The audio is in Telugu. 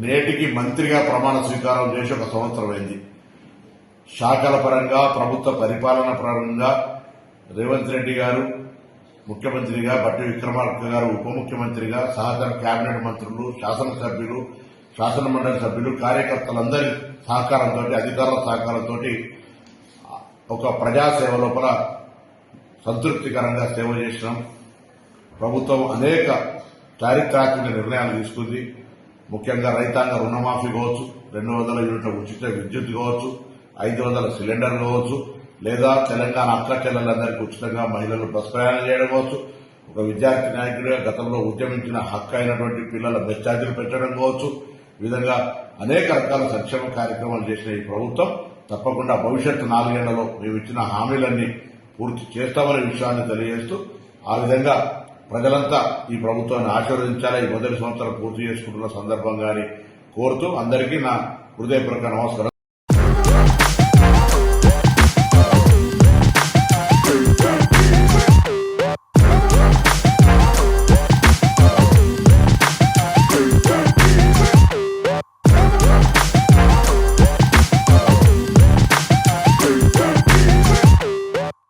నేటికి మంత్రిగా ప్రమాణ స్వీకారం చేసి 1 సంవత్సరం అయింది. శాఖల పరంగా, ప్రభుత్వ పరిపాలన పరంగా రేవంత్ రెడ్డి గారు ముఖ్యమంత్రిగా, బట్టి విక్రమార్క గారు ఉప ముఖ్యమంత్రిగా, సహచర కేబినెట్ మంత్రులు, శాసనసభ్యులు, శాసనమండలి సభ్యులు, కార్యకర్తలందరి సహకారంతో, అధికారుల సహకారంతో ఒక ప్రజాసేవ లోపల సంతృప్తికరంగా సేవ చేసినాం. ప్రభుత్వం అనేక చారిత్రాత్మక నిర్ణయాలు తీసుకుంది. ముఖ్యంగా రైతాంగ రుణమాఫీ కావచ్చు, 200 యూనిట్ల ఉచిత విద్యుత్ కావచ్చు, 500 సిలిండర్ కావచ్చు, లేదా తెలంగాణ అక్క చెల్లెలందరికీ ఉచితంగా మహిళలు బస్ ప్రయాణం చేయడం కావచ్చు, ఒక విద్యార్థి నాయకుడిగా గతంలో ఉద్యమించిన హక్కు అయినటువంటి పిల్లల బస్ ఛార్జీలు పెట్టడం కావచ్చు, ఈ విధంగా అనేక రకాల సంక్షేమ కార్యక్రమాలు చేసిన ఈ ప్రభుత్వం తప్పకుండా భవిష్యత్తు 4 ఏళ్లలో మేము ఇచ్చిన హామీలన్నీ పూర్తి చేస్తామనే విషయాన్ని తెలియజేస్తూ, ఆ విధంగా ప్రజలంతా ఈ ప్రభుత్వాన్ని ఆశీర్వదించాలి. ఈ మొదటి సంవత్సరం పూర్తి చేసుకుంటున్న సందర్భంగా కోరుతూ అందరికీ నా హృదయపూర్వక నమస్కారం.